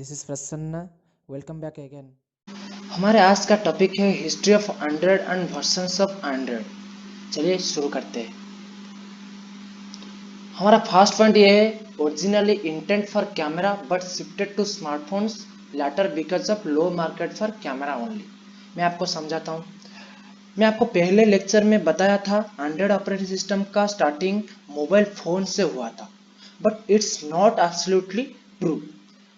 This is Prasanna. Welcome back again. हमारे आज का टॉपिक है history of Android and versions of Android. चलिए शुरू करते हैं। हमारा फर्स्ट पॉइंट ये है, originally intent for camera but shifted to smartphones later because of low market for camera only. मैं आपको समझाता हूँ। मैं आपको पहले लेक्चर में बताया था एंड्रॉयड ऑपरेटिंग सिस्टम का स्टार्टिंग मोबाइल फोन से हुआ था, but it's not absolutely true.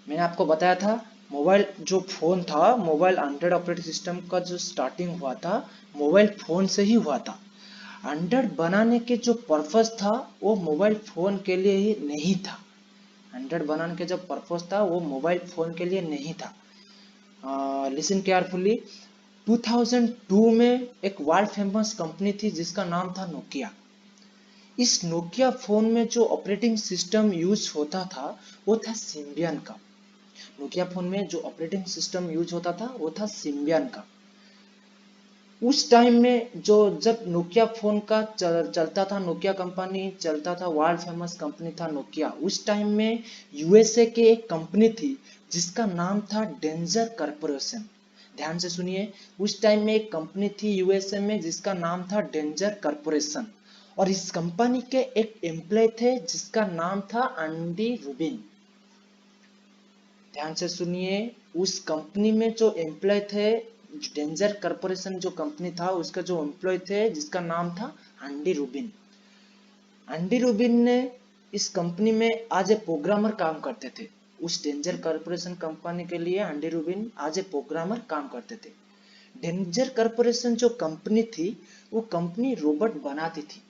मैंने आपको बताया था मोबाइल जो फोन था, मोबाइल एंड्रॉयड ऑपरेटिंग सिस्टम का जो स्टार्टिंग हुआ था मोबाइल फोन से ही हुआ था। एंड्रॉयड बनाने के जो पर्पस था वो मोबाइल फोन के लिए ही नहीं था। एंड्रॉयड बनाने के जो पर्पस था वो मोबाइल फोन के लिए नहीं था। Listen carefully. 2002 में एक वर्ल्ड फेमस कंपनी थी जिसका नाम था नोकिया। इस नोकिया फोन में जो ऑपरेटिंग सिस्टम यूज होता था वो था सिम्बियन का। नोकिया फोन में जो ऑपरेटिंग सिस्टम यूज होता था वो था सिम्बियन का। उस टाइम में जो जब नोकिया फोन का चलता था, नोकिया कंपनी चलता था, वर्ल्ड फेमस कंपनी था नोकिया। उस टाइम में यूएसए के एक कंपनी थी जिसका नाम था डेंजर कॉर्पोरेशन। ध्यान से सुनिए, उस टाइम में एक कंपनी थी यूएसए में जिसका नाम था डेंजर कॉर्पोरेशन, और इस कंपनी के एक एम्प्लॉय थे जिसका नाम था एंडी रूबिन। ध्यान से सुनिए, उस कंपनी में जो एम्प्लॉय थे, डेंजर कॉर्पोरेशन जो कंपनी था उसका जो एम्प्लॉय थे जिसका नाम था एंडी रूबिन। एंडी रूबिन ने इस कंपनी में आज ए प्रोग्रामर काम करते थे। उस डेंजर कॉर्पोरेशन कंपनी के लिए एंडी रूबिन आज ए प्रोग्रामर काम करते थे। डेंजर कॉर्पोरेशन जो कंपनी थी वो कंपनी रोबोट बनाती थी।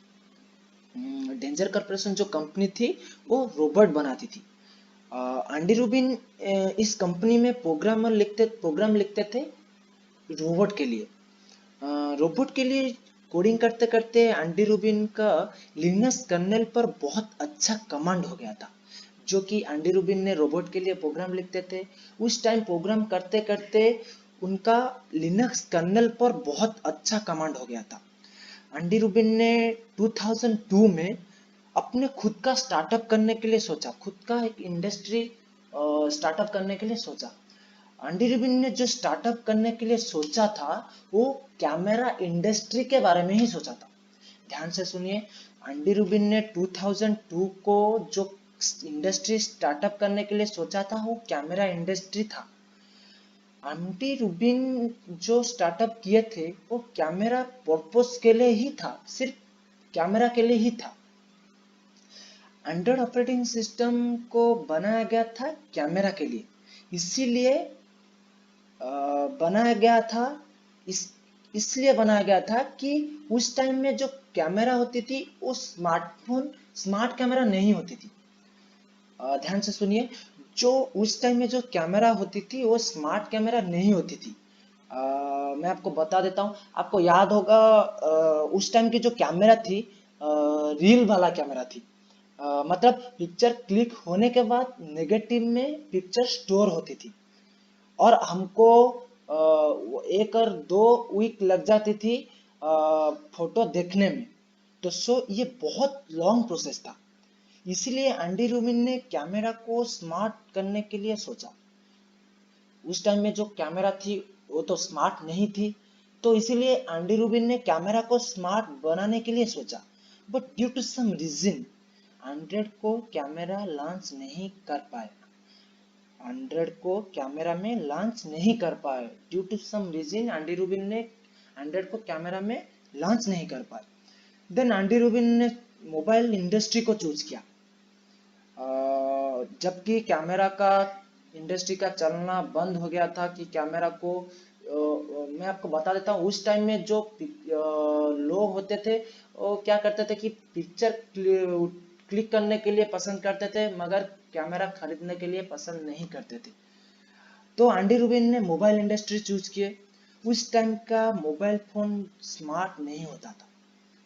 डेंजर कॉर्पोरेशन जो कंपनी थी वो रोबोट बनाती थी। एंडी रूबिन इस कंपनी में प्रोग्राम लिखते थे रोबोट के लिए। रोबोट के लिए कोडिंग करते करते एंडी रूबिन का लिनक्स कर्नेल पर बहुत अच्छा कमांड हो गया था। जो कि एंडी रूबिन ने रोबोट के लिए प्रोग्राम लिखते थे, उस टाइम प्रोग्राम करते करते उनका लिनक्स कर्नेल पर बहुत अच्छा कमांड हो गया था। एंडी रूबिन ने 2002 में अपने खुद का स्टार्टअप करने के लिए सोचा, खुद का एक इंडस्ट्री स्टार्टअप करने के लिए सोचा। एंडी रूबिन ने जो स्टार्टअप करने के लिए सोचा था वो कैमरा इंडस्ट्री के बारे में ही सोचा था। ध्यान से सुनिए, एंडी रूबिन ने 2002 को जो इंडस्ट्री स्टार्टअप करने के लिए सोचा था वो कैमरा इंडस्ट्री था। एंडी रूबिन जो स्टार्टअप किए थे वो कैमरा पर्पस के लिए ही था, सिर्फ कैमरा के लिए ही था। एंड्रॉयड ऑपरेटिंग सिस्टम को बनाया गया था कैमरा के लिए, इसीलिए बनाया गया था। इसलिए बनाया गया था कि उस टाइम में जो कैमरा होती थी वो स्मार्ट कैमरा नहीं होती थी। ध्यान से सुनिए, जो उस टाइम में जो कैमरा होती थी वो स्मार्ट कैमरा नहीं होती थी। मैं आपको बता देता हूँ, आपको याद होगा उस टाइम की जो कैमरा थी रील वाला कैमरा थी। मतलब पिक्चर क्लिक होने के बाद नेगेटिव में पिक्चर स्टोर होती थी और हमको 1 और 2 वीक लग जाती थी फोटो देखने में। तो ये बहुत लॉन्ग प्रोसेस था, इसीलिए एंडी रूबिन ने कैमरा को स्मार्ट करने के लिए सोचा। उस टाइम में जो कैमरा थी वो तो स्मार्ट नहीं थी, तो इसीलिए एंडी रूबिन ने कैमरा को स्मार्ट बनाने के लिए सोचा। But due to some reason Android को कैमरा लॉन्च नहीं कर पाए। एंड्रॉयड को कैमरा में लॉन्च नहीं कर पाए due to some reason. Andy Rubin ने एंड्रॉयड को कैमरा में लॉन्च नहीं कर पाए। देन एंडी रूबिन ने मोबाइल इंडस्ट्री को चूज किया। जबकि कैमरा का इंडस्ट्री का चलना बंद हो गया था कि कैमरा को मैं आपको बता देता हूँ, उस टाइम में जो लोग होते थे वो क्या करते थे कि पिक्चर क्लिक करने के लिए पसंद करते थे मगर कैमरा खरीदने के लिए पसंद नहीं करते थे। तो एंडी रूबिन ने मोबाइल इंडस्ट्री चूज किए। उस टाइम का मोबाइल फोन स्मार्ट नहीं होता था,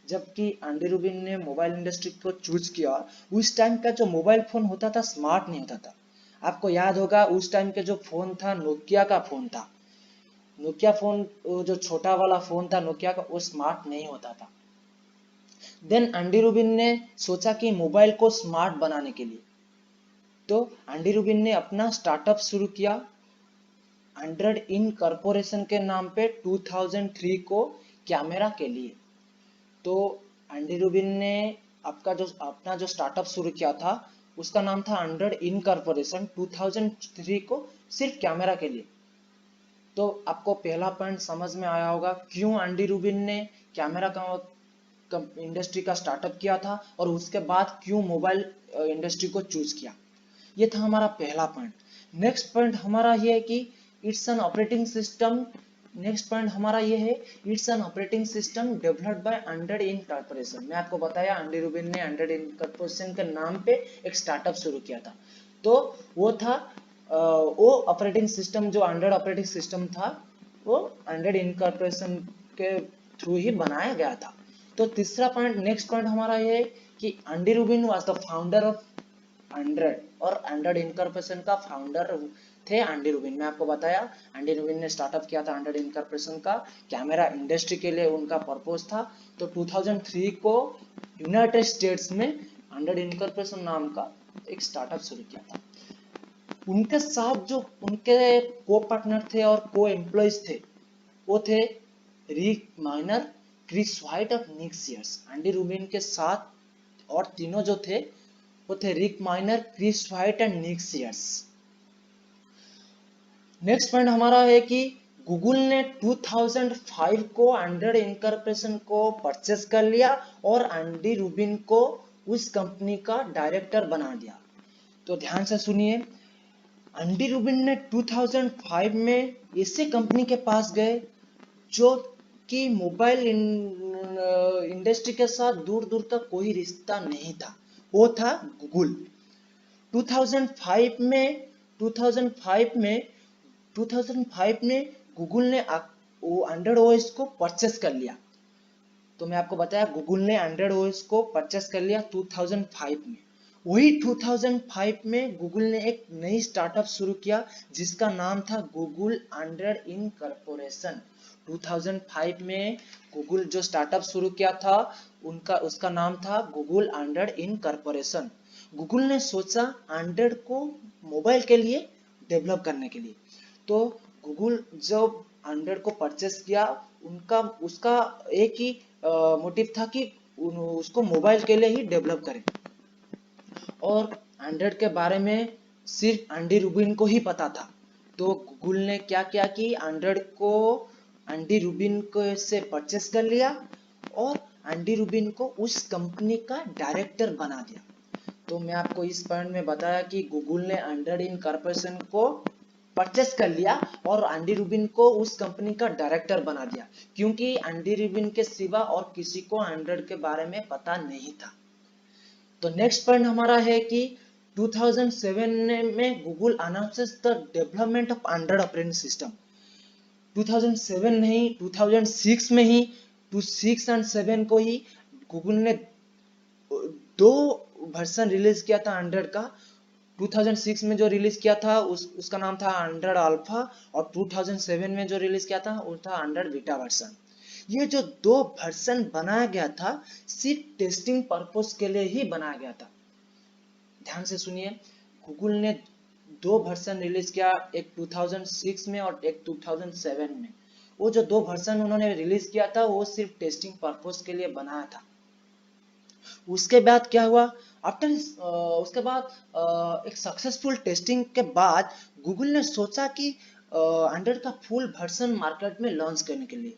जबकि एंडी रूबिन ने मोबाइल इंडस्ट्री को चूज किया। उस टाइम का जो मोबाइल फोन होता था स्मार्ट नहीं होता था। आपको याद होगा उस टाइम के जो फोन था नोकिया का फोन था। नोकिया फोन जो छोटा वाला फोन था नोकिया का वो स्मार्ट नहीं होता था। देन एंडी रूबिन ने सोचा कि मोबाइल को स्मार्ट बनाने के लिए तो एंडी रूबिन ने अपना स्टार्टअप शुरू किया 100 इन कॉर्पोरेशन के नाम पे 2003 को कैमरा के लिए। तो एंडी रूबिन ने अपना जो स्टार्टअप शुरू किया था उसका नाम था 100 इन कॉर्पोरेशन 2003 को सिर्फ कैमरा के लिए। तो आपको पहला पॉइंट समझ में आया होगा क्यों एंडी रूबिन ने कैमरा का इंडस्ट्री का स्टार्टअप किया था और उसके बाद क्यों मोबाइल इंडस्ट्री को चूज किया। ये था हमारा पहला पॉइंट। नेक्स्ट पॉइंट हमारा ये है कि it's an operating system. Next point हमारा ये है it's an operating system developed by 100 in corporation. मैं आपको बताया एंडी रूबिन ने 100 इन कॉर्पोरेशन के नाम पे एक स्टार्टअप शुरू किया था। तो वो था वो ऑपरेटिंग सिस्टम जो 100 ऑपरेटिंग सिस्टम था वो 100 इन कॉर्पोरेशन के थ्रू ही बनाया गया था। तो तीसरा पॉइंट नेक्स्ट पॉइंट हमारा ये है कि Andy Rubin was the founder of 100 और 100 इन कॉर्पोरेशन का फाउंडर थे एंडी रूबिन। मैं आपको बताया एंडी रूबिन ने स्टार्टअप किया था 100 इन कॉर्पोरेशन का कैमरा इंडस्ट्री के लिए उनका पर्पस था। तो 2003 को यूनाइटेड स्टेट्स में 100 इन कॉर्पोरेशन नाम का एक स्टार्टअप शुरू किया था। उनके साथ जो उनके को पार्टनर थे और को एम्प्लॉइज थे वो थे रिक माइनर, क्रिस व्हाइट और निक सीयर्स। एंडी रूबिन के साथ और तीनों जो थे वो थे Rick Minor, Chris White and Nick Sears. Next point हमारा है कि गूगल ने 2005 को 100 इनकॉर्पोरेशन को परचेस कर लिया और एंडी रूबिन को उस कंपनी का डायरेक्टर बना दिया। तो ध्यान से सुनिए, एंडी रूबिन ने 2005 में ऐसे कंपनी के पास गए जो कि मोबाइल इंडस्ट्री के साथ दूर दूर तक कोई रिश्ता नहीं था, वो था गूगल। 2005 में गूगल ने वो 100 ओएस को परचेस कर लिया। तो मैं आपको बताया गूगल ने 100 ओएस को परचेस कर लिया 2005 में। वही 2005 में गूगल ने एक नई स्टार्टअप शुरू किया जिसका नाम था गूगल 100 इन कॉर्पोरेशन। 2005 में गूगल जो स्टार्टअप शुरू किया था उसका नाम था गूगल 100 इन कॉर्पोरेशन। गूगल ने सोचा 100 को मोबाइल के लिए डेवलप करने के लिए। तो गूगल जब 100 को परचेस किया उसका एक ही मोटिव था कि उसको मोबाइल के लिए ही डेवलप करें और 100 के बारे में सिर्फ एंडी रूबिन को ही पता था। तो गूगल ने क्या किया कि 100 को एंडी रूबिन को से परचेस कर लिया और एंडी रूबिन को उस कंपनी का डायरेक्टर बना दिया। तो मैं आपको इस पॉइंट में बताया कि गूगल ने 100 इन कॉर्पोरेशन को परचेस कर लिया और एंडी रूबिन को उस कंपनी का डायरेक्टर बना दिया क्योंकि एंडी रूबिन के सिवा और किसी को 100 के बारे में पता नहीं था। तो नेक्स्ट पॉइंट हमारा है कि 2007 में Google announces the development of 100 operating system. 2007 नहीं 2006 में ही 6 और 7 को ही गूगल ने दो वर्जन रिलीज किया था 100 का। 2006 में जो रिलीज किया था उसका नाम था 100 अल्फा और 2007 में जो रिलीज किया था वो था 100 बीटा वर्जन। ये जो दो वर्जन बनाया गया था सिर्फ टेस्टिंग पर्पस के लिए ही बनाया गया था। ध्यान से सुनिए, गूगल ने दो वर्जन रिलीज किया, एक 2006 में और एक 2007 में। वो जो दो वर्जन उन्होंने रिलीज किया था वो सिर्फ टेस्टिंग पर्पस के लिए बनाया था। उसके बाद क्या हुआ, उसके बाद एक सक्सेसफुल टेस्टिंग के बाद गूगल ने सोचा कि 100 का फुल वर्जन मार्केट में लॉन्च करने के लिए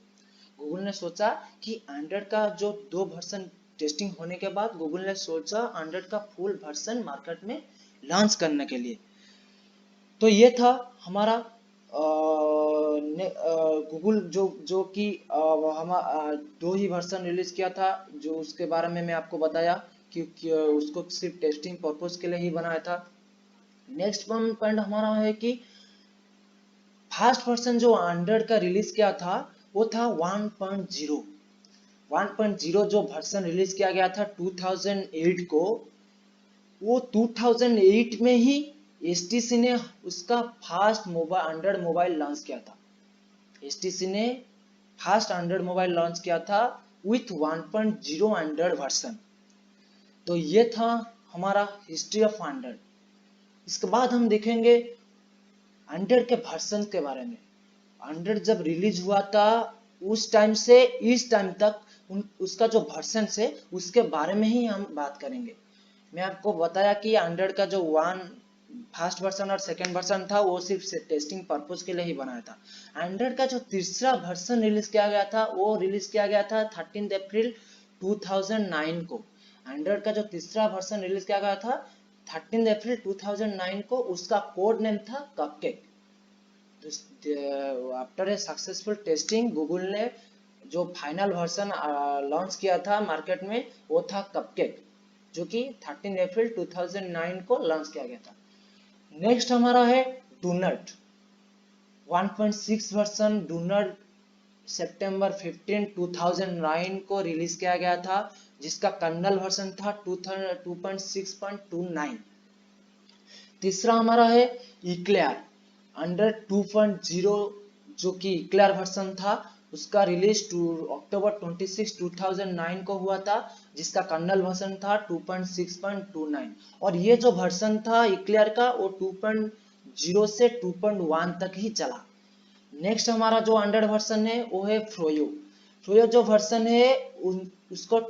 गूगल ने सोचा कि 100 का जो दो वर्जन टेस्टिंग होने के बाद गूगल ने सोचा 100 का फुल वर्जन मार्केट में लॉन्च करने के लिए। तो ये था हमारा गूगल जो कि हम दो ही वर्जन रिलीज किया था, जो उसके बारे में मैं आपको बताया कि उसको सिर्फ टेस्टिंग पर्पस के लिए ही बनाया था। नेक्स्ट पॉइंट हमारा है कि फर्स्ट वर्जन जो 100 का रिलीज किया था वो था 1.0। 1.0 जो वर्जन रिलीज किया गया था 2008 को, वो 2008 में ही HTC ने उसका फास्ट मोबाइल 100 मोबाइल लॉन्च किया था। HTC ने फास्ट 100 मोबाइल लॉन्च किया था विथ 1.0 100 वर्जन। तो ये था हमारा हिस्ट्री ऑफ 100। इसके बाद हम देखेंगे 100 के वर्जन के बारे में। 100 जब रिलीज हुआ था उस टाइम से इस टाइम तक उसका जो वर्जन है उसके बारे में ही हम बात करेंगे। मैं आपको बताया कि 100 का जो फर्स्ट वर्जन और सेकंड वर्जन था वो सिर्फ टेस्टिंग पर्पस के लिए ही बनाया था। 100 का जो तीसरा वर्जन रिलीज किया गया था वो रिलीज किया गया था 13 अप्रैल 2009 को। 100 का जो तीसरा वर्जन रिलीज किया गया था 13 अप्रैल 2009 को। उसका कोड नेम था cupcake. After a successful testing Google ने जो फाइनल वर्जन लॉन्च किया था मार्केट में वो था कपकेक, जो कि 13 अप्रैल 2009 को लॉन्च किया गया था। नेक्स्ट हमारा है डूनट 1.6 वर्जन। डूनट सितंबर 15 2009 को रिलीज किया गया था, जिसका कर्नल वर्जन था 2.6.29। तीसरा हमारा है इक्लेयर अंडर 2.0, जो कि इक्लेयर वर्जन था। उसका रिलीज अक्टूबर 26 2009 को हुआ था, जिसका कर्नल वर्जन था 2.6.29। और ये जो वर्जन था इक्लेयर का वो 2.0 से 2.1 तक ही चला। नेक्स्ट हमारा जो 100 वर्जन है वो है फ्रोयो। फ्रोयो जो वर्जन है उसको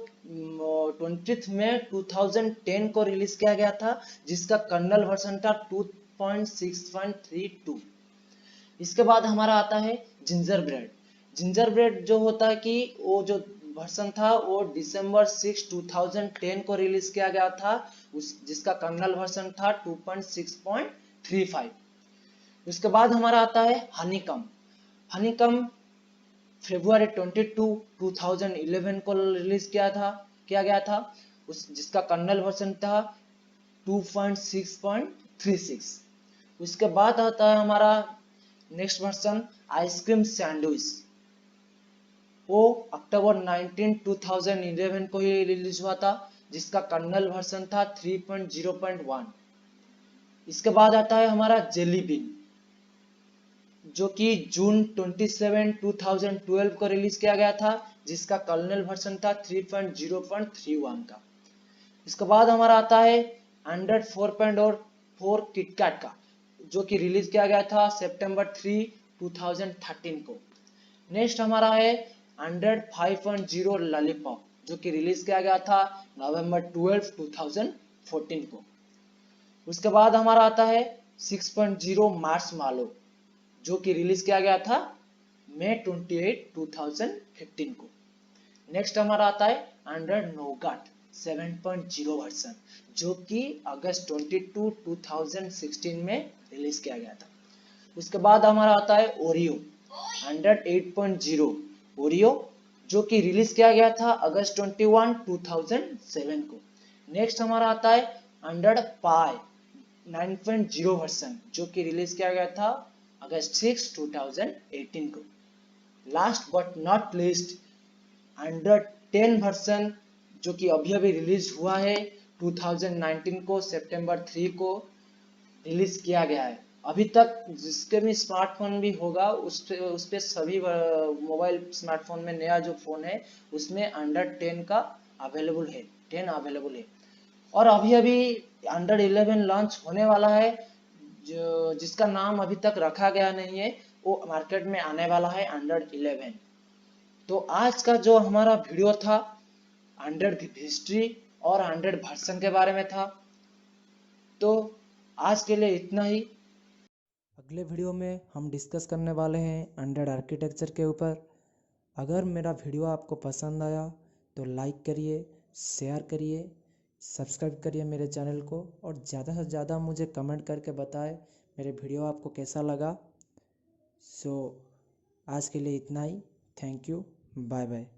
20 मई 2010 को रिलीज किया गया था, जिसका कर्नल वर्जन था 2.6.32। इसके बाद हमारा आता है जिंजर ब्रेड। जिंजर ब्रेड जो होता है कि वो जो वर्जन था वो दिसंबर 6 2010 को रिलीज किया गया था, जिसका कर्नल वर्जन था 2.6.35। उसके बाद हमारा आता है हनीकम। हनीकम फरवरी 22 2011 को रिलीज किया गया था, जिसका कर्नल वर्जन था 2.6.36। उसके बाद आता है हमारा नेक्स्ट वर्जन आइसक्रीम सैंडविच। वो अक्टूबर 19 2011 को ही रिलीज हुआ था, जिसका कर्नल वर्जन था 3.0.1। इसके बाद आता है हमारा जेली बीन, जो कि जून 27 2012 को रिलीज किया गया था, जिसका कर्नल वर्जन था 3.0.31 का। इसके बाद हमारा आता है 100 4.4 किटकैट का, जो कि रिलीज किया गया था सितंबर 3 2013 को। नेक्स्ट हमारा है 100 5.0 लॉलीपॉप, जो कि रिलीज किया गया था नवंबर 12 2014 को। उसके बाद हमारा आता है 6.0 मार्शमैलो, जो कि रिलीज किया गया था मई 28 2015 को। नेक्स्ट हमारा आता है 100 नोगाट 7.0 वर्जन, जो कि अगस्त 22 2016 में रिलीज किया गया था। उसके बाद हमारा आता है ओरियो 100 8.0 ओरियो, जो कि रिलीज किया गया था अगस्त 21 2007 को। नेक्स्ट हमारा आता है 100 पाई 9.0 वर्जन, जो कि रिलीज किया गया था अगस्त 6 2018 को। Last but not least 100 10 version, जो कि अभी रिलीज हुआ है 2019 को सितंबर 3 को रिलीज किया गया है। अभी तक जिसके भी स्मार्टफोन भी होगा उस पे सभी मोबाइल स्मार्टफोन में नया जो फोन है उसमें 100 10 का अवेलेबल है, 10 अवेलेबल है। और अभी 100 11 लॉन्च होने वाला है, जो जिसका नाम अभी तक रखा गया नहीं है, वो मार्केट में आने वाला है 100 11। तो आज का जो हमारा वीडियो था 100 की हिस्ट्री और 100 वर्जन के बारे में था। तो आज के लिए इतना ही। अगले वीडियो में हम डिस्कस करने वाले हैं 100 आर्किटेक्चर के ऊपर। अगर मेरा वीडियो आपको पसंद आया तो लाइक करिए, शेयर करिए, सब्सक्राइब करिए मेरे चैनल को, और ज़्यादा से ज़्यादा मुझे कमेंट करके बताएं मेरे वीडियो आपको कैसा लगा। सो आज के लिए इतना ही। Thank you, bye bye.